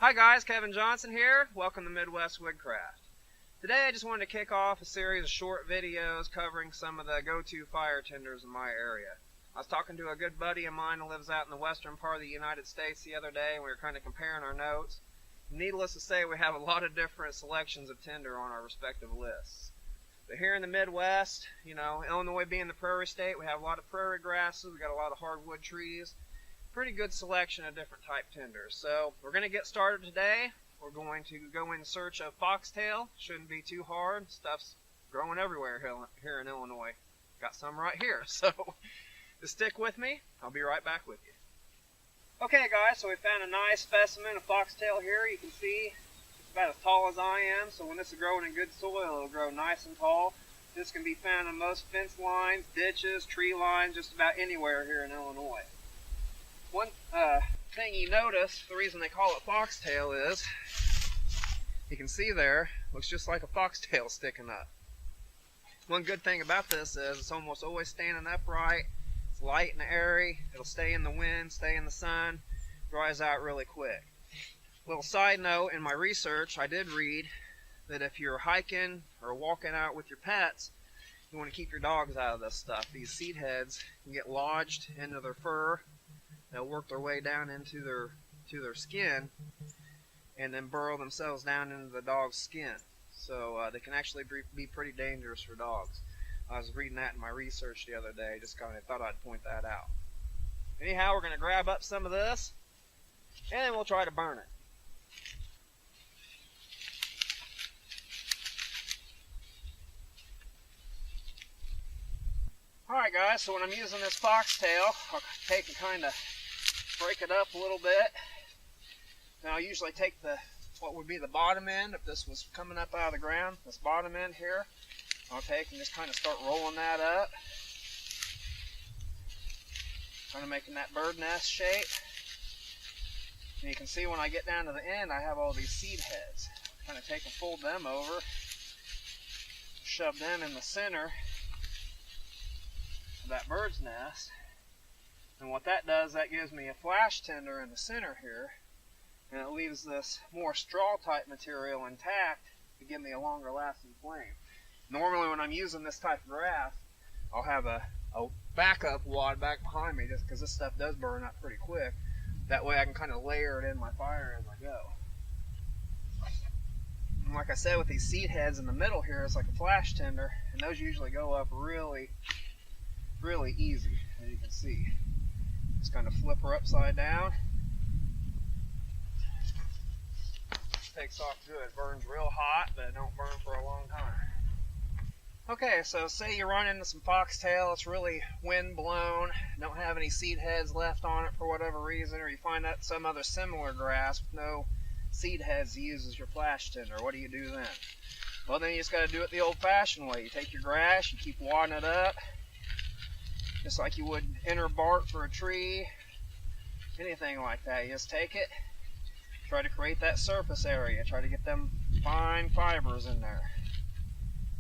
Hi guys, Kevin Johnson here. Welcome to Midwest Woodcraft. Today I just wanted to kick off a series of short videos covering some of the go-to fire tenders in my area. I was talking to a good buddy of mine who lives out in the western part of the United States the other day, and we were kind of comparing our notes. Needless to say, we have a lot of different selections of tinder on our respective lists. But here in the Midwest, Illinois being the prairie state, we have a lot of prairie grasses, we got a lot of hardwood trees. Pretty good selection of different type tenders. So we're going to get started today. We're going to go in search of foxtail. Shouldn't be too hard. Stuff's growing everywhere here in Illinois. Got some right here. So just stick with me. I'll be right back with you. Okay guys, so we found a nice specimen of foxtail here. You can see it's about as tall as I am. So when this is growing in good soil, it'll grow nice and tall. This can be found in most fence lines, ditches, tree lines, just about anywhere here in Illinois. One thing you notice, the reason they call it foxtail is, you can see there, looks just like a foxtail sticking up. One good thing about this is it's almost always standing upright, it's light and airy, it'll stay in the wind, stay in the sun, dries out really quick. Little side note, in my research I did read that if you're hiking or walking out with your pets, you want to keep your dogs out of this stuff. These seed heads can get lodged into their fur. They'll work their way down into their skin and then burrow themselves down into the dog's skin. So they can actually be pretty dangerous for dogs. I was reading that in my research the other day, just kind of thought I'd point that out. Anyhow, we're going to grab up some of this and then we'll try to burn it. Alright guys, so when I'm using this foxtail, I'll take and kind of break it up a little bit. Now I usually take what would be the bottom end, if this was coming up out of the ground, this bottom end here, I'll take and just kind of start rolling that up. Kind of making that bird nest shape. And you can see when I get down to the end, I have all these seed heads. Kind of take and fold them over, shove them in the center of that bird's nest. And what that does, that gives me a flash tinder in the center here, and it leaves this more straw type material intact to give me a longer lasting flame. Normally when I'm using this type of grass, I'll have a backup wad back behind me, just because this stuff does burn up pretty quick. That way I can kind of layer it in my fire as I go. And like I said, with these seed heads in the middle here, it's like a flash tinder, and those usually go up really easy, as you can see. Just kind of flip her upside down. Takes off good. Burns real hot, but it don't burn for a long time. Okay, so say you run into some foxtail, it's really wind blown, don't have any seed heads left on it for whatever reason, or you find out some other similar grass with no seed heads to use as your flash tinder. What do you do then? Well, then you just got to do it the old-fashioned way. You take your grass, you keep wadding it up, just like you would inner bark for a tree, anything like that. You just take it, try to create that surface area, try to get them fine fibers in there.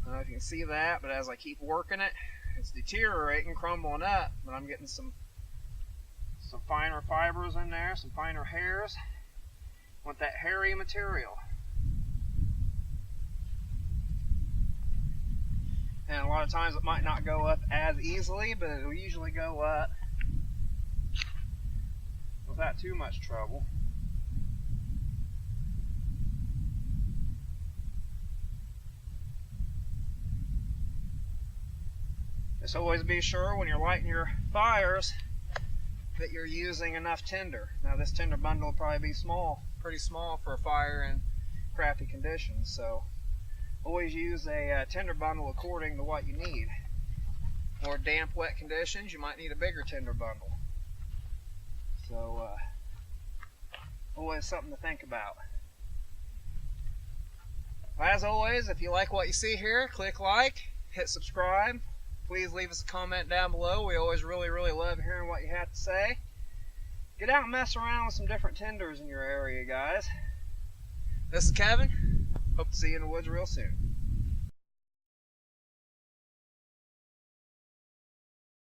I don't know if you can see that, but as I keep working it, it's deteriorating, crumbling up, but I'm getting some finer fibers in there, some finer hairs. Want that hairy material. And a lot of times it might not go up as easily, but it'll usually go up without too much trouble. Just always be sure when you're lighting your fires that you're using enough tinder. Now this tinder bundle will probably be pretty small for a fire in crappy conditions, so always use a tinder bundle according to what you need. More damp, wet conditions, you might need a bigger tinder bundle. So, always something to think about. As always, if you like what you see here, click like, hit subscribe. Please leave us a comment down below. We always really love hearing what you have to say. Get out and mess around with some different tenders in your area, guys. This is Kevin. Hope to see you in the woods real soon.